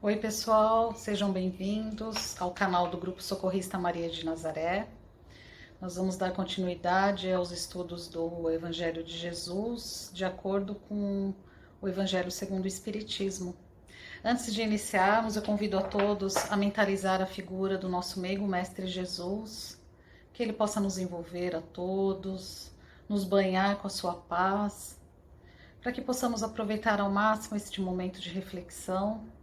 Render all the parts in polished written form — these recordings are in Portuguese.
Oi, pessoal, sejam bem-vindos ao canal do Grupo Socorrista Maria de Nazaré. Nós vamos dar continuidade aos estudos do Evangelho de Jesus, de acordo com o Evangelho segundo o Espiritismo. Antes de iniciarmos, eu convido a todos a mentalizar a figura do nosso meigo Mestre Jesus, que ele possa nos envolver a todos, nos banhar com a sua paz, para que possamos aproveitar ao máximo este momento de reflexão.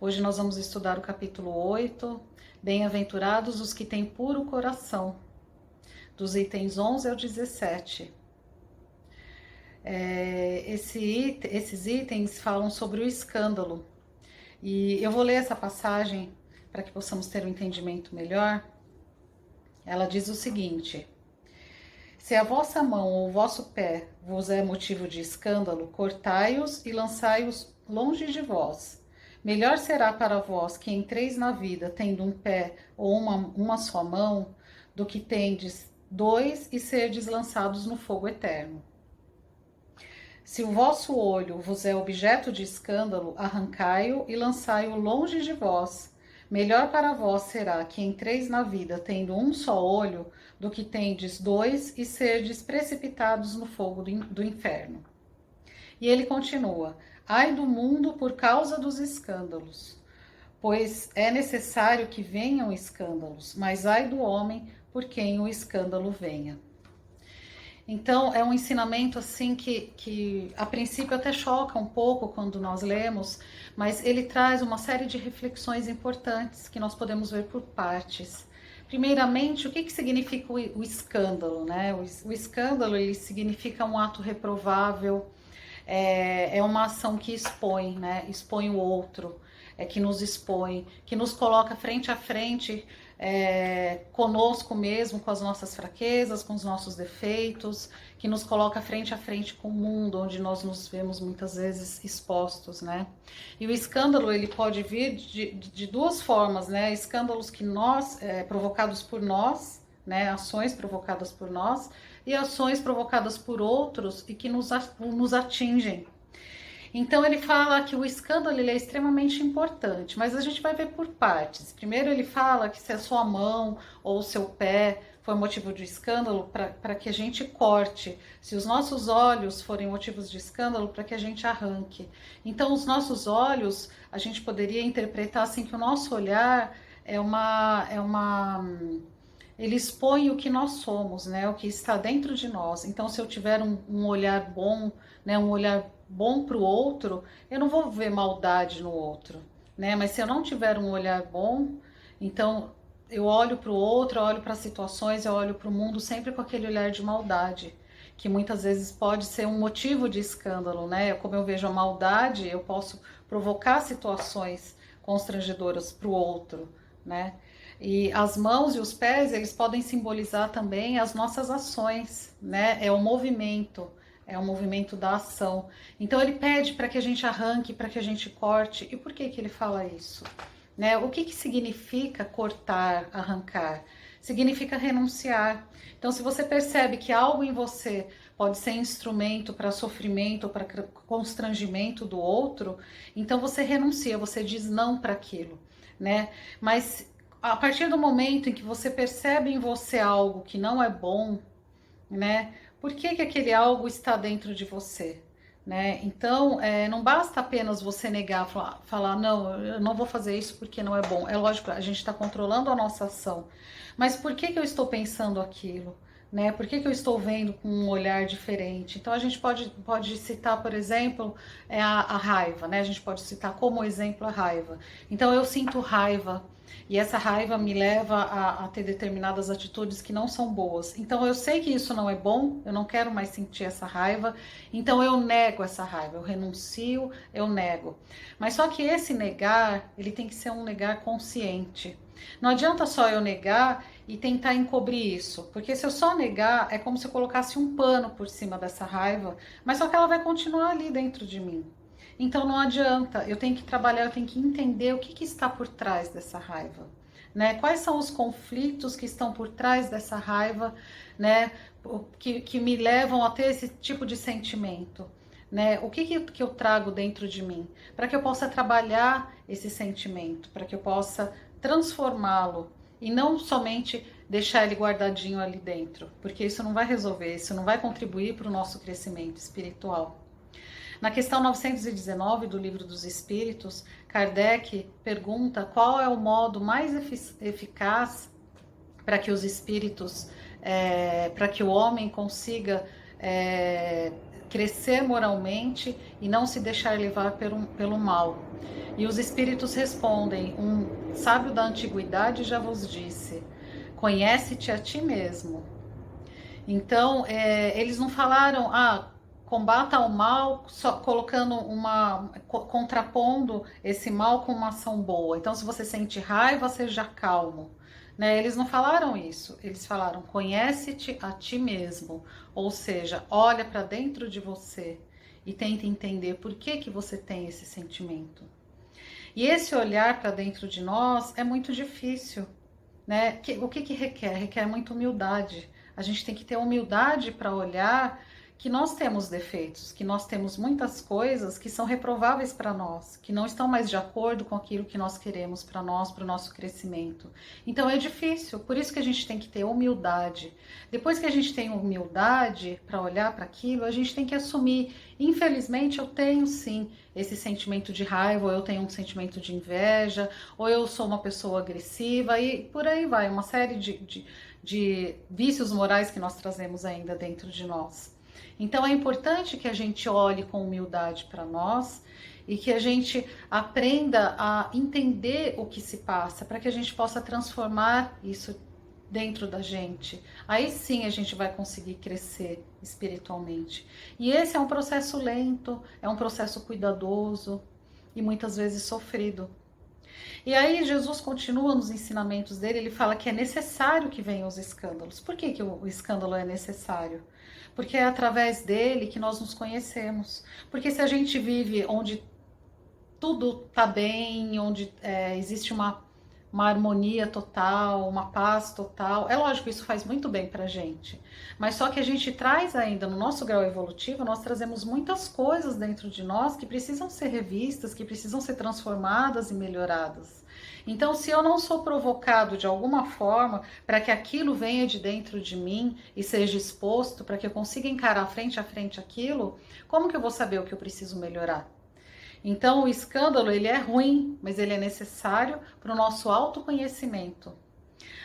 Hoje nós vamos estudar o capítulo 8, Bem-aventurados os que têm puro coração, dos itens 11 ao 17. Esses itens falam sobre o escândalo. E eu vou ler essa passagem para que possamos ter um entendimento melhor. Ela diz o seguinte: se a vossa mão ou o vosso pé vos é motivo de escândalo, cortai-os e lançai-os longe de vós. Melhor será para vós que entreis na vida tendo um pé ou uma só mão, do que tendes dois e serdes lançados no fogo eterno. Se o vosso olho vos é objeto de escândalo, arrancai-o e lançai-o longe de vós. Melhor para vós será que entreis na vida tendo um só olho, do que tendes dois e serdes precipitados no fogo do inferno. E ele continua: ai do mundo por causa dos escândalos, pois é necessário que venham escândalos, mas ai do homem por quem o escândalo venha. Então, é um ensinamento assim que a princípio até choca um pouco quando nós lemos, mas ele traz uma série de reflexões importantes que nós podemos ver por partes. Primeiramente, o que significa o escândalo, né? O escândalo, ele significa um ato reprovável, é uma ação que expõe, né? Expõe o outro, que nos expõe, que nos coloca frente a frente conosco mesmo, com as nossas fraquezas, com os nossos defeitos, que nos coloca frente a frente com o mundo, onde nós nos vemos muitas vezes expostos, né? E o escândalo, ele pode vir de duas formas, né? Escândalos que nós, provocados por nós, né? Ações provocadas por nós, e ações provocadas por outros e que nos atingem. Então ele fala que o escândalo ele é extremamente importante, mas a gente vai ver por partes. Primeiro ele fala que se a sua mão ou o seu pé foi motivo de escândalo, para que a gente corte. Se os nossos olhos forem motivos de escândalo, para que a gente arranque. Então os nossos olhos, a gente poderia interpretar assim que o nosso olhar ele expõe o que nós somos, né? O que está dentro de nós. Então, se eu tiver um olhar bom, né? Um olhar bom para o outro, eu não vou ver maldade no outro, né? Mas se eu não tiver um olhar bom, então eu olho para o outro, eu olho para as situações, eu olho para o mundo sempre com aquele olhar de maldade, que muitas vezes pode ser um motivo de escândalo, né? Como eu vejo a maldade, eu posso provocar situações constrangedoras para o outro, né? E as mãos e os pés, eles podem simbolizar também as nossas ações, né? É o movimento da ação. Então ele pede para que a gente arranque, para que a gente corte. E por que ele fala isso? Né? O que significa cortar, arrancar? Significa renunciar. Então, se você percebe que algo em você pode ser instrumento para sofrimento, para constrangimento do outro, então você renuncia, você diz não para aquilo, né? Mas a partir do momento em que você percebe em você algo que não é bom, né? Por que aquele algo está dentro de você? Né? Então, não basta apenas você negar, falar, não, eu não vou fazer isso porque não é bom. É lógico, a gente está controlando a nossa ação. Mas por que eu estou pensando aquilo? Né? Por que eu estou vendo com um olhar diferente? Então, a gente pode citar, por exemplo, a raiva. Né? A gente pode citar como exemplo a raiva. Então, eu sinto raiva. E essa raiva me leva a ter determinadas atitudes que não são boas. Então eu sei que isso não é bom, eu não quero mais sentir essa raiva, então eu nego essa raiva, eu renuncio, eu nego. Mas só que esse negar, ele tem que ser um negar consciente. Não adianta só eu negar e tentar encobrir isso, porque se eu só negar, é como se eu colocasse um pano por cima dessa raiva, mas só que ela vai continuar ali dentro de mim. Então não adianta, eu tenho que trabalhar, eu tenho que entender o que está por trás dessa raiva, né? Quais são os conflitos que estão por trás dessa raiva, né? Que me levam a ter esse tipo de sentimento, né? O que eu trago dentro de mim? Para que eu possa trabalhar esse sentimento, para que eu possa transformá-lo e não somente deixar ele guardadinho ali dentro, porque isso não vai resolver, isso não vai contribuir para o nosso crescimento espiritual. Na questão 919 do Livro dos Espíritos, Kardec pergunta qual é o modo mais eficaz para que os espíritos, para que o homem consiga crescer moralmente e não se deixar levar pelo mal. E os espíritos respondem: um sábio da antiguidade já vos disse, conhece-te a ti mesmo. Então, eles não falaram, combata o mal, só colocando contrapondo esse mal com uma ação boa. Então, se você sente raiva, seja calmo. Né? Eles não falaram isso, eles falaram, conhece-te a ti mesmo, ou seja, olha para dentro de você e tenta entender por que você tem esse sentimento. E esse olhar para dentro de nós é muito difícil, né? O que requer? Requer muita humildade. A gente tem que ter humildade para olhar que nós temos defeitos, que nós temos muitas coisas que são reprováveis para nós, que não estão mais de acordo com aquilo que nós queremos para nós, para o nosso crescimento. Então é difícil, por isso que a gente tem que ter humildade. Depois que a gente tem humildade para olhar para aquilo, a gente tem que assumir. Infelizmente eu tenho sim esse sentimento de raiva, ou eu tenho um sentimento de inveja, ou eu sou uma pessoa agressiva, e por aí vai, uma série de vícios morais que nós trazemos ainda dentro de nós. Então é importante que a gente olhe com humildade para nós e que a gente aprenda a entender o que se passa, para que a gente possa transformar isso dentro da gente. Aí sim a gente vai conseguir crescer espiritualmente. E esse é um processo lento, é um processo cuidadoso e muitas vezes sofrido. E aí Jesus continua nos ensinamentos dele, ele fala que é necessário que venham os escândalos. Por que o escândalo é necessário? Porque é através dele que nós nos conhecemos. Porque se a gente vive onde tudo está bem, onde existe uma harmonia total, uma paz total, é lógico, isso faz muito bem pra gente. Mas só que a gente traz ainda, no nosso grau evolutivo, nós trazemos muitas coisas dentro de nós que precisam ser revistas, que precisam ser transformadas e melhoradas. Então, se eu não sou provocado de alguma forma para que aquilo venha de dentro de mim e seja exposto, para que eu consiga encarar frente a frente aquilo, como que eu vou saber o que eu preciso melhorar? Então, o escândalo, ele é ruim, mas ele é necessário para o nosso autoconhecimento.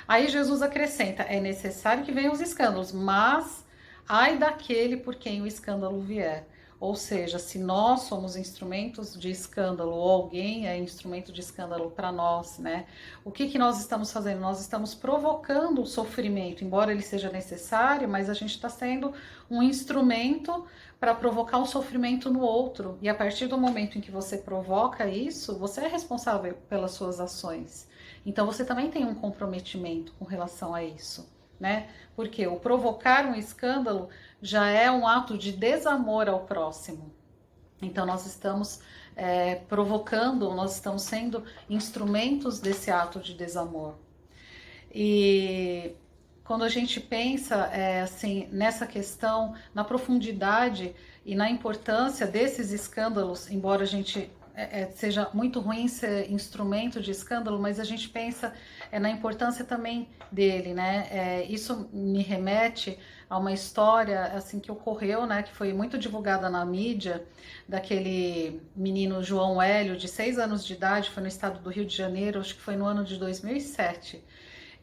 Aí Jesus acrescenta, é necessário que venham os escândalos, mas ai daquele por quem o escândalo vier. Ou seja, se nós somos instrumentos de escândalo ou alguém é instrumento de escândalo para nós, né? O que nós estamos fazendo? Nós estamos provocando o sofrimento, embora ele seja necessário, mas a gente está sendo um instrumento para provocar um sofrimento no outro. E a partir do momento em que você provoca isso, você é responsável pelas suas ações. Então você também tem um comprometimento com relação a isso, né? Porque o provocar um escândalo já é um ato de desamor ao próximo. Então nós estamos provocando, nós estamos sendo instrumentos desse ato de desamor. E quando a gente pensa assim nessa questão, na profundidade e na importância desses escândalos, embora a gente seja muito ruim ser instrumento de escândalo, mas a gente pensa na importância também dele, né? Isso me remete a uma história assim que ocorreu, né? Que foi muito divulgada na mídia, daquele menino João Hélio, de 6 anos de idade, foi no estado do Rio de Janeiro, acho que foi no ano de 2007.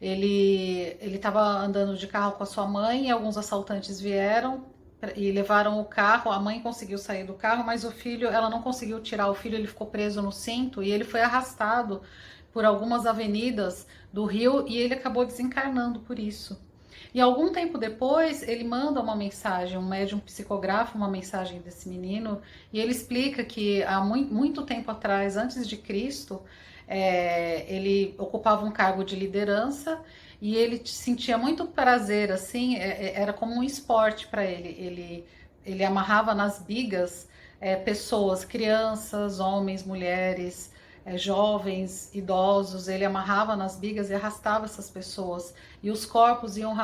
Ele estava andando de carro com a sua mãe e alguns assaltantes vieram e levaram o carro. A mãe conseguiu sair do carro, mas o filho, ela não conseguiu tirar o filho, ele ficou preso no cinto e ele foi arrastado por algumas avenidas do Rio e ele acabou desencarnando por isso. E algum tempo depois, ele manda uma mensagem, um médium psicografa uma mensagem desse menino, e ele explica que há muito tempo atrás, antes de Cristo, ele ocupava um cargo de liderança e ele sentia muito prazer, assim, era como um esporte para ele. Ele amarrava nas bigas pessoas, crianças, homens, mulheres, jovens, idosos, ele amarrava nas bigas e arrastava essas pessoas. E os corpos iam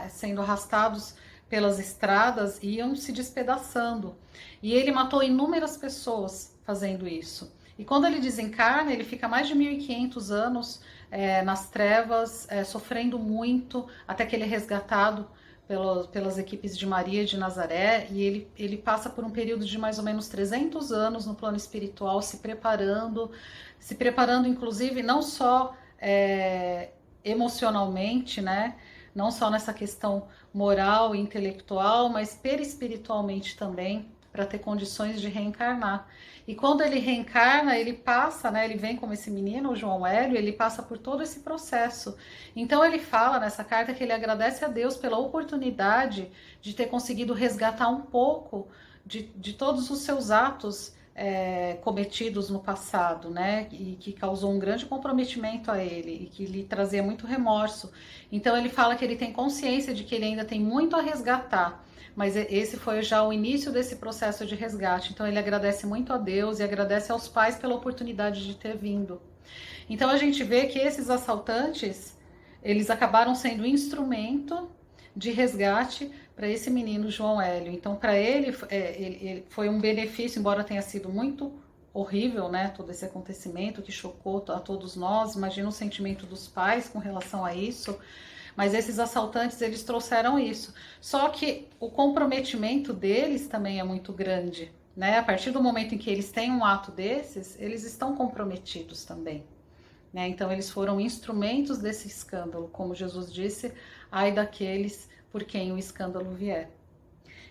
sendo arrastados pelas estradas iam se despedaçando. E ele matou inúmeras pessoas fazendo isso. E quando ele desencarna, ele fica mais de 1500 anos nas trevas, sofrendo muito, até que ele é resgatado pelas equipes de Maria de Nazaré, e ele passa por um período de mais ou menos 300 anos no plano espiritual, se preparando inclusive não só emocionalmente, né? Não só nessa questão moral e intelectual, mas perispiritualmente também, para ter condições de reencarnar. E quando ele reencarna, ele passa, né? Ele vem como esse menino, o João Hélio, ele passa por todo esse processo. Então ele fala nessa carta que ele agradece a Deus pela oportunidade de ter conseguido resgatar um pouco de todos os seus atos cometidos no passado, né, e que causou um grande comprometimento a ele e que lhe trazia muito remorso. Então ele fala que ele tem consciência de que ele ainda tem muito a resgatar, mas esse foi já o início desse processo de resgate. Então ele agradece muito a Deus e agradece aos pais pela oportunidade de ter vindo. Então a gente vê que esses assaltantes, eles acabaram sendo instrumento de resgate para esse menino João Hélio. Então, para ele, ele foi um benefício, embora tenha sido muito horrível, né, todo esse acontecimento que chocou a todos nós. Imagina o sentimento dos pais com relação a isso. Mas esses assaltantes, eles trouxeram isso. Só que o comprometimento deles também é muito grande, né? A partir do momento em que eles têm um ato desses, eles estão comprometidos também, né? Então, eles foram instrumentos desse escândalo, como Jesus disse, ai daqueles por quem o escândalo vier.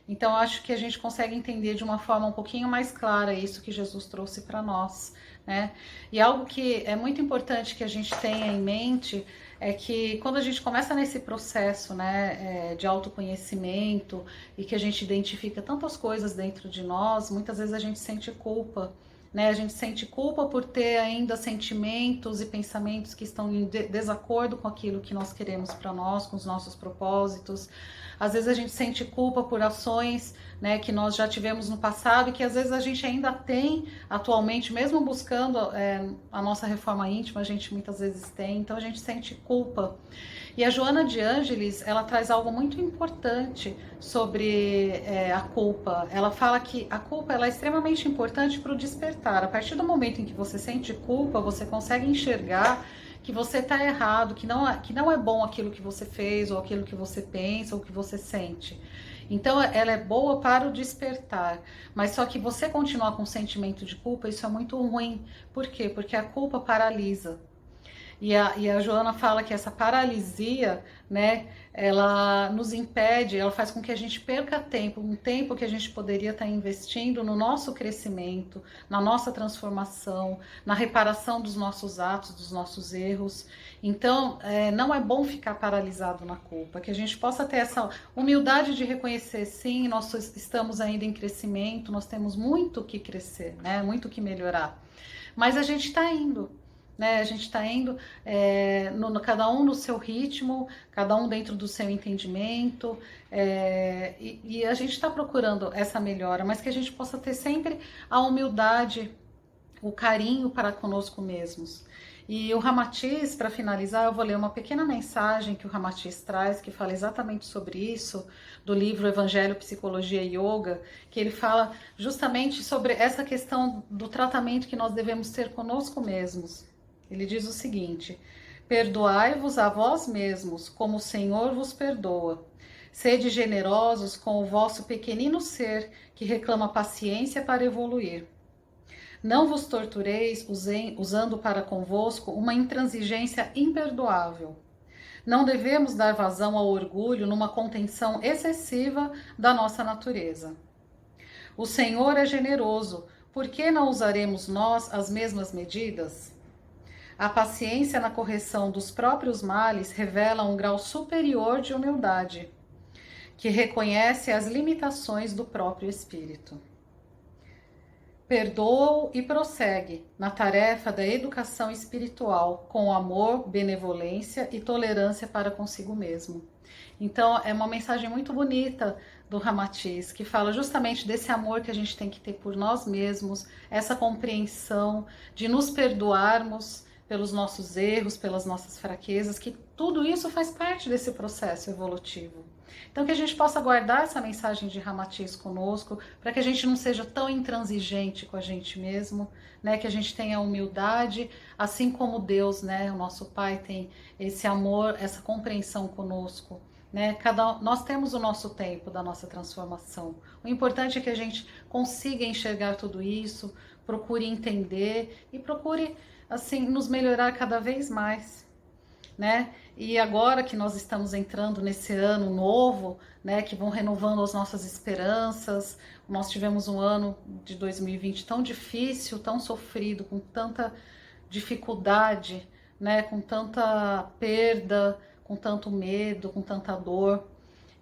Então, acho que a gente consegue entender de uma forma um pouquinho mais clara isso que Jesus trouxe para nós, né? E algo que é muito importante que a gente tenha em mente é que quando a gente começa nesse processo, né, de autoconhecimento e que a gente identifica tantas coisas dentro de nós, muitas vezes a gente sente culpa, né? A gente sente culpa por ter ainda sentimentos e pensamentos que estão em desacordo com aquilo que nós queremos para nós, com os nossos propósitos. Às vezes a gente sente culpa por ações, né, que nós já tivemos no passado e que às vezes a gente ainda tem atualmente, mesmo buscando a nossa reforma íntima, a gente muitas vezes tem, então a gente sente culpa. E a Joana de Ângeles, ela traz algo muito importante sobre a culpa. Ela fala que a culpa ela é extremamente importante para o despertar. A partir do momento em que você sente culpa, você consegue enxergar que você está errado, que não é bom aquilo que você fez, ou aquilo que você pensa, ou que você sente. Então, ela é boa para o despertar, mas só que você continuar com sentimento de culpa, isso é muito ruim. Por quê? Porque a culpa paralisa. E a Joana fala que essa paralisia, né, ela nos impede, ela faz com que a gente perca tempo, um tempo que a gente poderia estar investindo no nosso crescimento, na nossa transformação, na reparação dos nossos atos, dos nossos erros. Então, não é bom ficar paralisado na culpa, que a gente possa ter essa humildade de reconhecer, sim, nós estamos ainda em crescimento, nós temos muito que crescer, né, muito que melhorar, mas a gente está indo. Né, a gente está indo cada um no seu ritmo, cada um dentro do seu entendimento, e a gente está procurando essa melhora, mas que a gente possa ter sempre a humildade, o carinho para conosco mesmos. E o Ramatiz, para finalizar, eu vou ler uma pequena mensagem que o Ramatiz traz, que fala exatamente sobre isso, do livro Evangelho, Psicologia e Yoga, que ele fala justamente sobre essa questão do tratamento que nós devemos ter conosco mesmos. Ele diz o seguinte: perdoai-vos a vós mesmos, como o Senhor vos perdoa. Sede generosos com o vosso pequenino ser, que reclama paciência para evoluir. Não vos tortureis usando para convosco uma intransigência imperdoável. Não devemos dar vazão ao orgulho numa contenção excessiva da nossa natureza. O Senhor é generoso, por que não usaremos nós as mesmas medidas? A paciência na correção dos próprios males revela um grau superior de humildade, que reconhece as limitações do próprio espírito. Perdoa-o e prossegue na tarefa da educação espiritual com amor, benevolência e tolerância para consigo mesmo. Então, é uma mensagem muito bonita do Ramatiz, que fala justamente desse amor que a gente tem que ter por nós mesmos, essa compreensão de nos perdoarmos, pelos nossos erros, pelas nossas fraquezas, que tudo isso faz parte desse processo evolutivo. Então que a gente possa guardar essa mensagem de Ramatiz conosco, para que a gente não seja tão intransigente com a gente mesmo, né? Que a gente tenha humildade, assim como Deus, né? O nosso Pai tem esse amor, essa compreensão conosco. Né? Nós temos o nosso tempo da nossa transformação. O importante é que a gente consiga enxergar tudo isso, procure entender e procure assim nos melhorar cada vez mais, né? E agora que nós estamos entrando nesse ano novo, né, que vão renovando as nossas esperanças, nós tivemos um ano de 2020 tão difícil, tão sofrido, com tanta dificuldade, né, com tanta perda, com tanto medo, com tanta dor.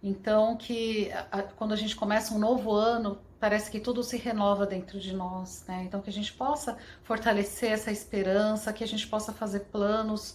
Então que quando a gente começa um novo ano, parece que tudo se renova dentro de nós, né? Então que a gente possa fortalecer essa esperança, que a gente possa fazer planos,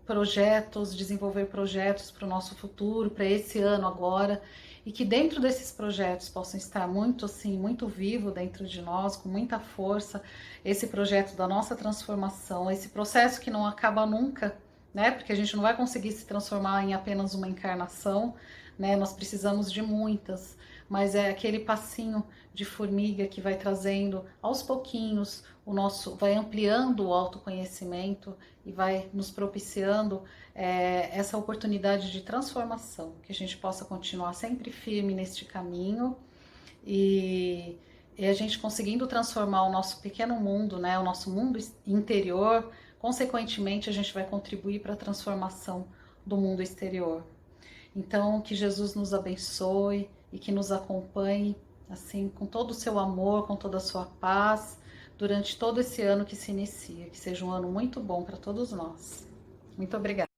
projetos, desenvolver projetos para o nosso futuro, para esse ano agora, e que dentro desses projetos possam estar muito assim, muito vivo dentro de nós, com muita força, esse projeto da nossa transformação, esse processo que não acaba nunca, né? Porque a gente não vai conseguir se transformar em apenas uma encarnação, né? Nós precisamos de muitas, mas é aquele passinho de formiga que vai trazendo aos pouquinhos o nosso, vai ampliando o autoconhecimento e vai nos propiciando essa oportunidade de transformação, que a gente possa continuar sempre firme neste caminho e a gente conseguindo transformar o nosso pequeno mundo, né, o nosso mundo interior, consequentemente a gente vai contribuir para a transformação do mundo exterior. Então que Jesus nos abençoe e que nos acompanhe assim com todo o seu amor, com toda a sua paz, durante todo esse ano que se inicia, que seja um ano muito bom para todos nós. Muito obrigada.